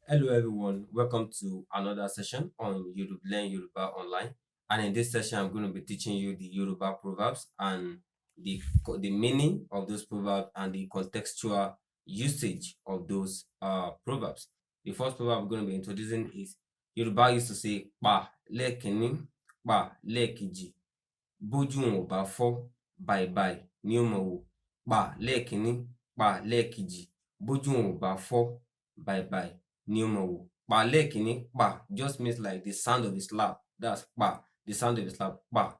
Hello everyone, welcome to another session on Yoruba Learn Yoruba Online. And in this session, I'm going to be teaching you the Yoruba proverbs and the meaning of those proverbs and the contextual usage of those proverbs. The first proverb I'm going to be introducing is Yoruba used to say pa lẹ́ẹ̀kínní, pa lẹ́ẹ̀kejì, bójú wọn ò bá fọ́, bàìbàì ni ó mọ̀ wò. Pa lẹ́ẹ̀kínní, pa lẹ́ẹ̀kejì, bójú wọn ò bá fọ́, bàìbàì ni ó mọ̀ wò. Pa lẹ́ẹ̀kínní, pa just means like the sound of the slap. That's pa, the sound of the slap, pa.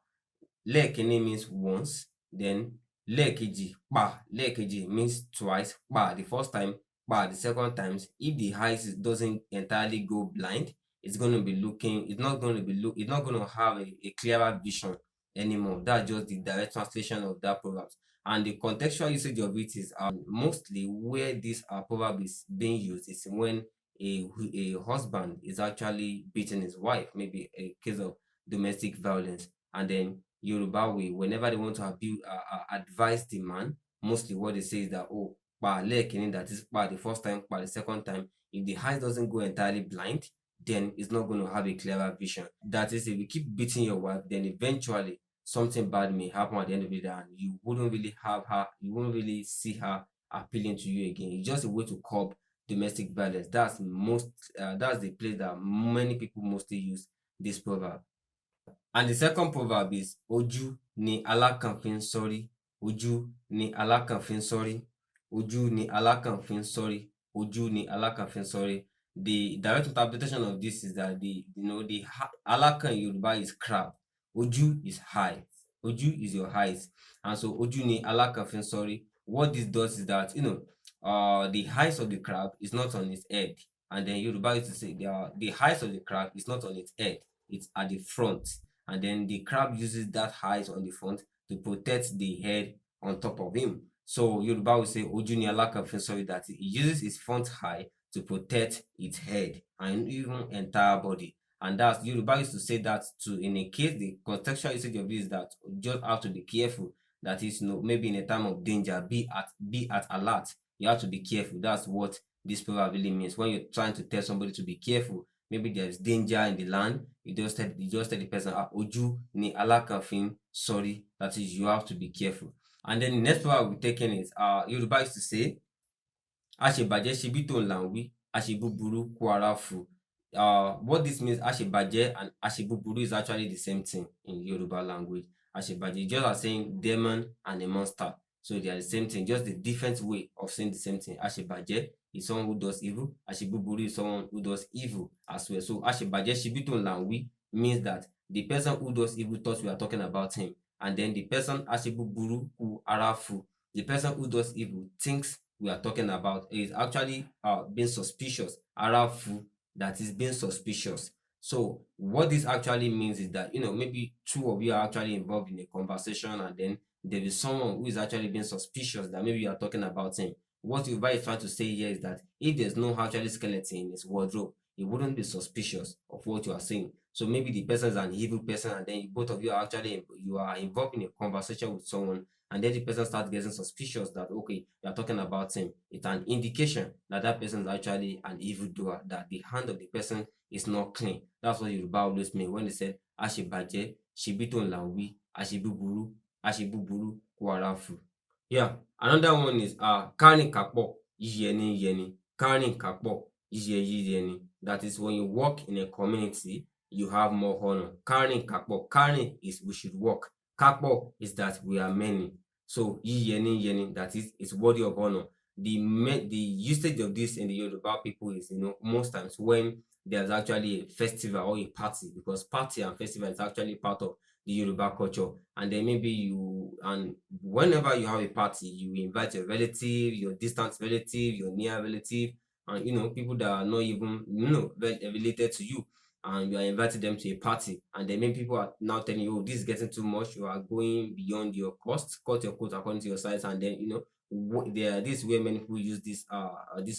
Lẹ́ẹ̀kínní means once, then lẹ́ẹ̀kejì, pa. Lẹ́ẹ̀kejì means twice, pa the first time, pa the second time. If the eyes doesn't entirely go blind, it's going to be looking, it's not going to have a clearer vision anymore. That's just the direct translation of that proverb. And the contextual usage of it is mostly where this proverb is being used is when a husband is actually beating his wife, maybe a case of domestic violence, and then Yoruba way, whenever they want to advise the man, mostly what they say is that pa lẹ́ẹ̀kínní, that is pa the first time, pa the second time. If the eyes doesn't go entirely blind, then it's not going to have a clearer vision. That is, if you keep beating your wife, then eventually something bad may happen at the end of the day, and you wouldn't really see her appealing to you again. It's just a way to curb domestic violence. That's the place that many people mostly use this proverb. And the second proverb is ojú ni alákànfin sọ́rí, ojú ni alákànfin sọ́rí, ojú ni alákànfin sọ́rí, ojú ni alákànfin sọ́rí. The direct interpretation of this is that the alákàn in Yoruba is crab, ojú is eye, ojú is your eyes, and so ojú ni alákànfin sọ́rí. What this does is that the eyes of the crab is not on its head, and then Yoruba used to say the eyes of the crab is not on its head, it's at the front, and then the crab uses that eyes on the front to protect the head on top of him. So Yoruba will say ojú ni alákànfin sọ́rí, that it uses its front eye to protect its head and even entire body. And that's Yoruba used to say that too. In a case, the contextual usage of this is that you just have to be careful. That is, maybe in a time of danger, be at alert. You have to be careful. That's what this proverb really means. When you're trying to tell somebody to be careful, maybe there's danger in the land, you just tell the person, ojú ni alákànfin sọ́rí. That is, you have to be careful. And then the next proverb we're taking is Yoruba used to say, àṣebàjẹ́ ṣebí tòun là ń wí, àṣebúburú kú ara fù. What this means, àṣebàjẹ́ and àṣebúburú is actually the same thing in Yoruba language. Àṣebàjẹ́ just as saying demon and a monster. So they are the same thing, just the different way of saying the same thing. Àṣebàjẹ́ is someone who does evil. Àṣebúburú is someone who does evil as well. So àṣebàjẹ́ ṣebí tòun là ń wí means that the person who does evil thought we are talking about him. And then the person àṣebúburú kú ara fù, the person who does evil thinks we are talking about is actually being suspicious. Arafu, that is being suspicious. So what this actually means is that maybe two of you are actually involved in a conversation, and then there is someone who is actually being suspicious that maybe you are talking about him. What Yuba is trying to say here is that if there's no actually skeleton in his wardrobe, he wouldn't be suspicious of what you are saying. So maybe the person is an evil person, and then both of you are actually involved in a conversation with someone, and then the person starts getting suspicious that okay, you are talking about him. It's an indication that that person is actually an evildoer, that the hand of the person is not clean. That's what Yoruba always mean when they said àṣebàjẹ́ ṣebí tòun là ń wí, àṣebúburú kú ara fù. Yeah, another one is kárìn kápọ̀ yíyẹni yẹni, kárìn kápọ̀ yíyẹni. That is, when you work in a community, you have more honor. Kárìn kápọ̀, kárìn is we should work. Kapo is that we are many. So yeni, that is, it's worthy of honor. The usage of this in the Yoruba people is, most times when there's actually a festival or a party, because party and festival is actually part of the Yoruba culture. And then maybe whenever you have a party, you invite your relative, your distant relative, your near relative, and people that are not even related to you, and you are inviting them to a party, and then maybe people are now telling you, oh, this is getting too much, you are going beyond your cost, cut your coat according to your size. And then this is where many people use this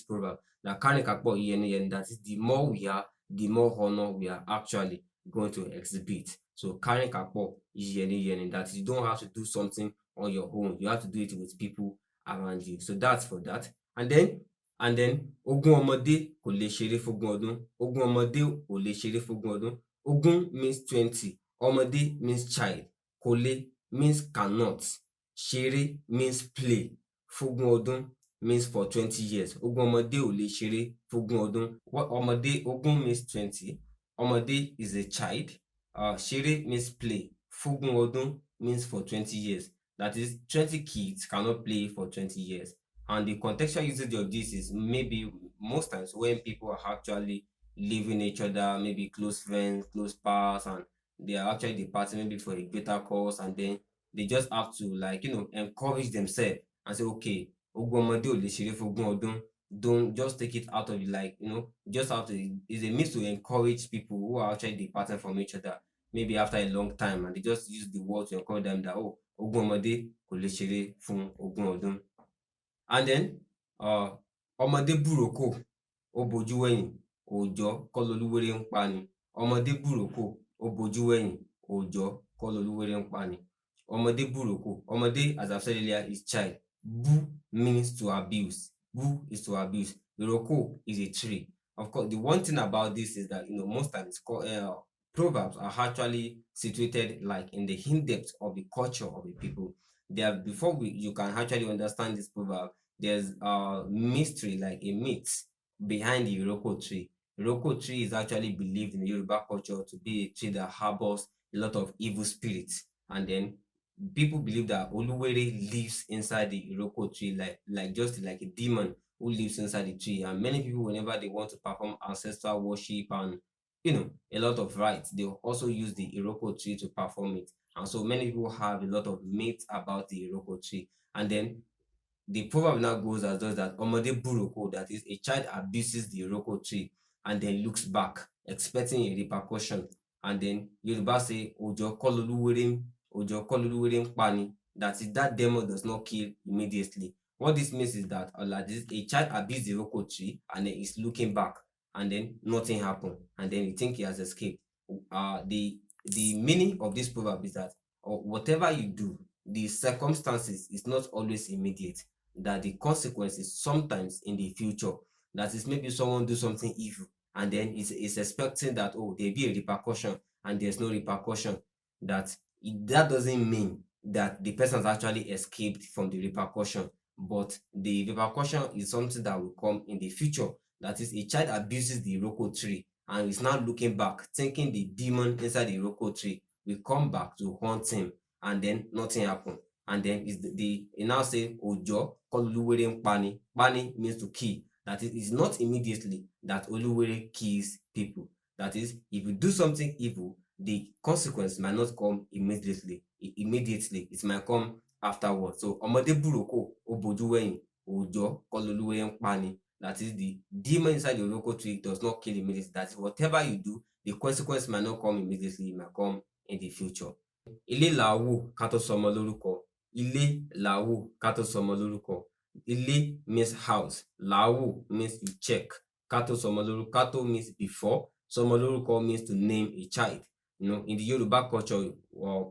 proverb, that that is, the more we are, the more honor we are actually going to exhibit. So carrying kapo that is, you don't have to do something on your own, you have to do it with people around you. So that's for that. And then And then ogún ọmọdé kò lè ṣeré fógún ọdún. Ogún ọmọdé ò lè ṣeré fógún ọdún. Ogún means 20. Ọmọdé means child. Kò lè means cannot. Ṣeré means play. Fógún ọdún means for 20 years. Ogún ọmọdé ò lè ṣeré fógún ọdún. Ọmọdé, ogún means 20. Ọmọdé is a child. Ṣeré means play. Fógún ọdún means for 20 years. That is, 20 kids cannot play for 20 years. And the contextual usage of this is maybe most times when people are actually leaving each other, maybe close friends, close pals, and they are actually departing maybe for a greater cause, and then they just have to, like, encourage themselves and say, okay, ogún ọmọdé ò lè ṣeré fógún ọdún. Don't just take it out of you, like, just have to, it's a means to encourage people who are actually departing from each other, maybe after a long time, and they just use the word to encourage them that, oh, ogún ọmọdé kò lè ṣeré fún ogún ọdún. And then ọmọdé bùrókò ó bojú wẹ̀yìn, òòjọ́ kọ́ lolúwéré ń pa ni. Ọmọdé bùrókò ó bojú wẹ̀yìn, òòjọ́ kọ́ lolúwéré ń pa ni. Ọmọdé bùrókò. Ọmọdé, as I've said earlier, is child. Bú means to abuse. Bú is to abuse. Ìrókò is a tree. Of course, the one thing about this is that, most times proverbs are actually situated like in the in-depth of the culture of the people. Before you can actually understand this proverb, there's a mystery, like a myth behind the Iroko tree. Iroko tree is actually believed in the Yoruba culture to be a tree that harbors a lot of evil spirits. And then people believe that Oluwere lives inside the Iroko tree, just like a demon who lives inside the tree. And many people, whenever they want to perform ancestral worship and a lot of rites, they also use the Iroko tree to perform it. And so many people have a lot of myths about the Iroko tree. And then the proverb now goes as though that Omode Buroko, that is, a child abuses the Iroko tree and then looks back, expecting a repercussion. And then Yoruba say, Ojo kololuwere pani, that is, that demon does not kill immediately. What this means is that a child abused the Iroko tree and then is looking back, and then nothing happened, and then you think he has escaped. The meaning of this proverb is that whatever you do, the circumstances is not always immediate, that the consequences sometimes in the future. That is, maybe someone do something evil and then is expecting that, oh, there'll be a repercussion, and there's no repercussion. That doesn't mean that the person has actually escaped from the repercussion, but the repercussion is something that will come in the future. That is, a child abuses the Iroko tree and is now looking back, thinking the demon inside the Iroko tree will come back to haunt him, and then nothing happened. And then he now say Ojo Oluwere Pani. Pani means to kill. That is, it's not immediately that Oluwere kills people. That is, if you do something evil, the consequence might not come immediately. It might come afterwards. So Omode Buroko Oboju Weyin, Ojo Oluwere Pani. That is, the demon inside the Iroko tree does not kill immediately. That is, whatever you do, the consequence might not come immediately, it might come in the future. Ilé là á wò ká tó sọmọ lórúkọ. Ilé là á wò ká tó sọmọ lórúkọ. Ilé means house. Là á wò means you check. Ká tó sọmọ lórúkọ. Ká tó means before. Sọmọ lórúkọ means to name a child. In the Yoruba culture,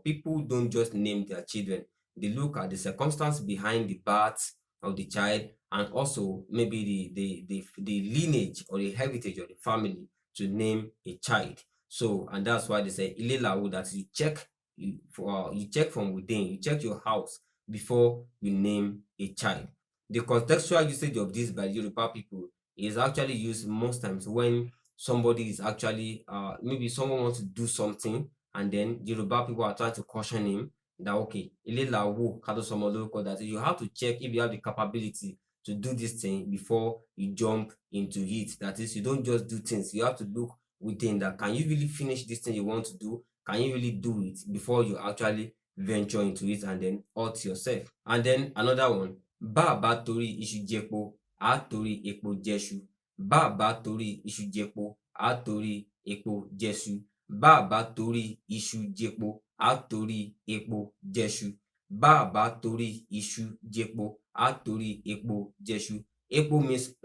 people don't just name their children. They look at the circumstance behind the birth of the child, and also maybe the lineage or the heritage of the family to name a child. So, and that's why they say Ile Lawo, that you check you check from within, you check your house before you name a child. The contextual usage of this by Yoruba people is actually used most times when somebody is actually maybe someone wants to do something, and then Yoruba people are trying to caution him that, okay, Ile Lawo Kado Somoloko, that you have to check if you have the capability to do this thing before you jump into it. That is, you don't just do things, you have to look within, that can you really finish this thing you want to do? Can you really do it before you actually venture into it and then hurt yourself? And then another one, Baba tori iṣu jẹpo, a tori epo jẹṣu. Baba tori iṣu jẹpo, a tori epo jẹṣu. Baba tori iṣu jẹpo, a tori epo jẹṣu. Baba tori iṣu jẹpo, a tori epo jẹṣu. Epo means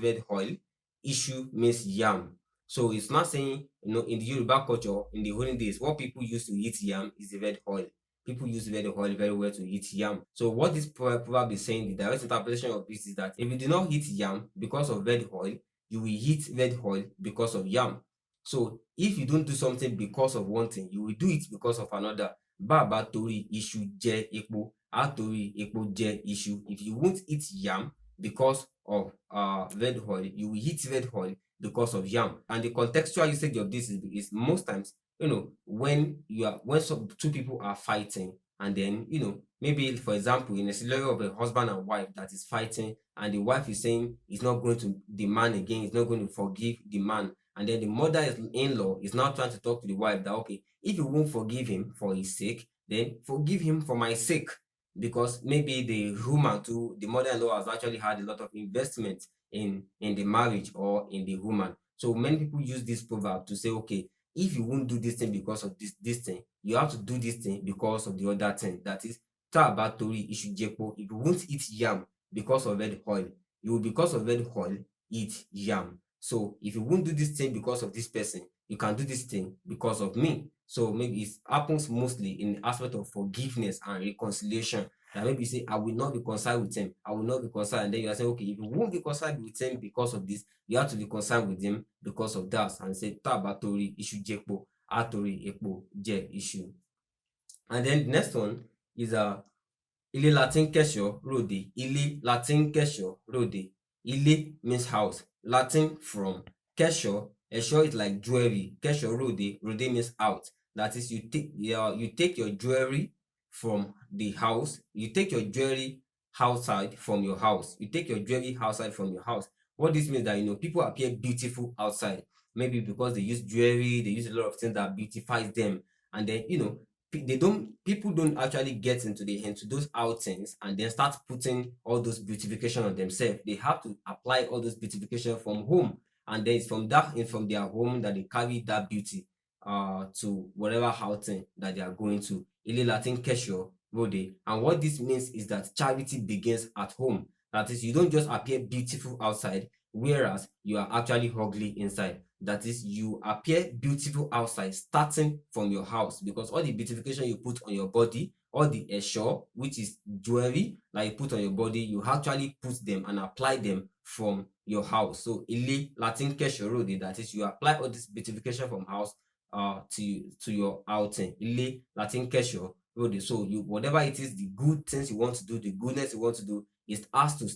red oil. Iṣu means yam. So it's not saying, in the Yoruba culture, in the olden days, what people used to eat yam is the red oil. People use red oil very well to eat yam. So what this proverb is saying, the direct interpretation of this is that if you do not eat yam because of red oil, you will eat red oil because of yam. So if you don't do something because of one thing, you will do it because of another. Baba tori iṣu jẹ epo, a tori epo jẹ iṣu. If you won't eat yam because of red oil, you will eat red oil because of yam. And the contextual usage of this is most times, when two people are fighting, and then maybe for example in a scenario of a husband and wife that is fighting, and the wife is saying he's not going to, the man again is not going to forgive the man, and then the mother-in-law is now trying to talk to the wife that, okay, if you won't forgive him for his sake, then forgive him for my sake, because maybe the woman too, the mother-in-law has actually had a lot of investment in the marriage or in the woman. So many people use this proverb to say, okay, if you won't do this thing because of this thing, you have to do this thing because of the other thing. That is, tá bá torí iṣu jẹpo, if you won't eat yam because of red oil, you will, because of red oil, eat yam. So if you won't do this thing because of this person, you can do this thing because of me. So maybe it happens mostly in the aspect of forgiveness and reconciliation. That maybe you say, I will not be reconciled with him. I will not be reconciled. And then you are saying, okay, if you won't be reconciled with him because of this, you have to be reconciled with him because of that. And say, tá bá torí iṣu jẹpo, a torí epo jẹ iṣu. And then the next one is ilé la tí ń kẹ́ṣọ̀ọ́ ròde. Ilé la tí ń kẹ́ṣọ̀ọ́ ròde. Ilé means house. Latin from kẹ́ṣọ̀ọ́. Ẹ̀ṣọ́ is like jewelry. Kẹ́ṣọ̀ọ́ ròde. Ròde means out. That is, you take your jewelry from the house. You take your jewelry outside from your house. You take your jewelry outside from your house. What this means that people appear beautiful outside. Maybe because they use jewelry, they use a lot of things that beautifies them, and then people don't actually get into those outings and then start putting all those beautification on themselves. They have to apply all those beautification from home, and then it's from their home that they carry that beauty to whatever outing that they are going to. Ilé la tí ń kẹ́ṣọ̀ọ́ ròde. And what this means is that charity begins at home. That is, you don't just appear beautiful outside, whereas you are actually ugly inside. That is, you appear beautiful outside starting from your house, because all the beautification you put on your body, all the ẹ̀ṣọ́, which is jewelry that you put on your body, you actually put them and apply them from your house. So ilé la tí ń kẹ́ṣọ̀ọ́ ròde, that is, you apply all this beautification from house to your outing. Ilé la tí ń kẹ́ṣọ̀ọ́ ròde. So whatever it is, the good things you want to do, the goodness you want to do, it has to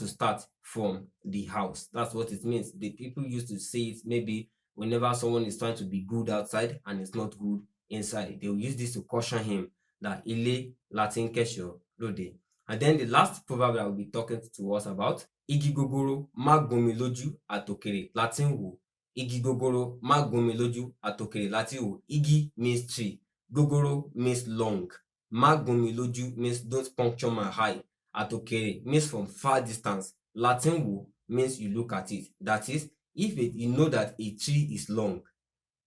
start from the house. That's what it means. The people used to say it maybe whenever someone is trying to be good outside and it's not good inside. They will use this to caution him that ilé la tí ń kẹ́ṣọ̀ọ́ ròde. And then the last proverb that I will be talking to us about, igi gogoro má gúnmi lójú, àtòkèrè la tí ń wò. Igi gogoro má gúnmi lójú, àtòkèrè la tí ń wò. Igi means tree. Gogoro means long. Má gúnmi lójú means don't puncture my eye. Àtòkèrè means from far distance. La tí ń wò means you look at it. That is, if you know that a tree is long,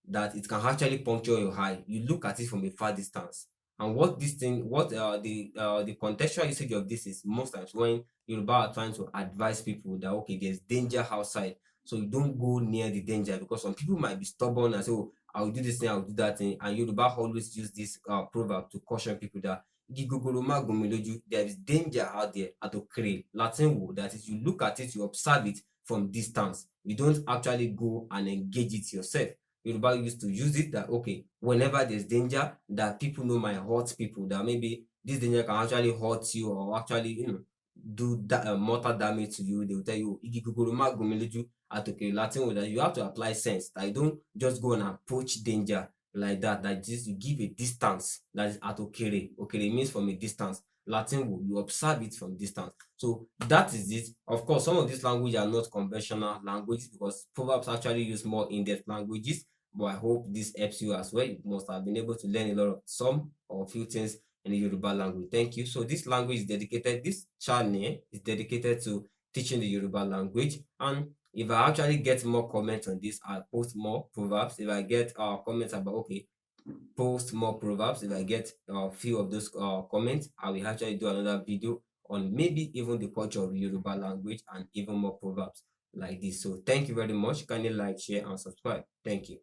that it can actually puncture your eye, you look at it from a far distance. And the contextual usage of this is most times when Yoruba are trying to advise people that, okay, there's danger outside, so you don't go near the danger, because some people might be stubborn and say, oh, I will do this thing, I will do that thing. And Yoruba always use this proverb to caution people that there is danger out there. Àtòkèrè la tí ń wò, that is, you look at it, you observe it from distance. You don't actually go and engage it yourself. Yoruba used to use it that, okay, whenever there's danger, that people know might hurt people, that maybe this danger can actually hurt you or actually, do that mortal damage to you. They will tell you, igi gogoro má gúnmi lójú, àtòkèrè la tí ń wò, that you have to apply sense, that you don't just go and approach danger like that. That is, you give a distance. That is àtòkèrè. Òkèrè means from a distance. Latin, you observe it from distance. So that is it. Of course, some of these languages are not conventional languages, because proverbs actually use more in-depth languages. But I hope this helps you as well. You must have been able to learn a lot of some or a few things in the Yoruba language. Thank you. So this channel is dedicated to teaching the Yoruba language. And if I actually get more comments on this, I'll post more proverbs. If I get comments about, okay, post more proverbs, if I get a few of those comments, I will actually do another video on maybe even the culture of Yoruba language and even more proverbs like this. So thank you very much. Kindly like, share, and subscribe. Thank you.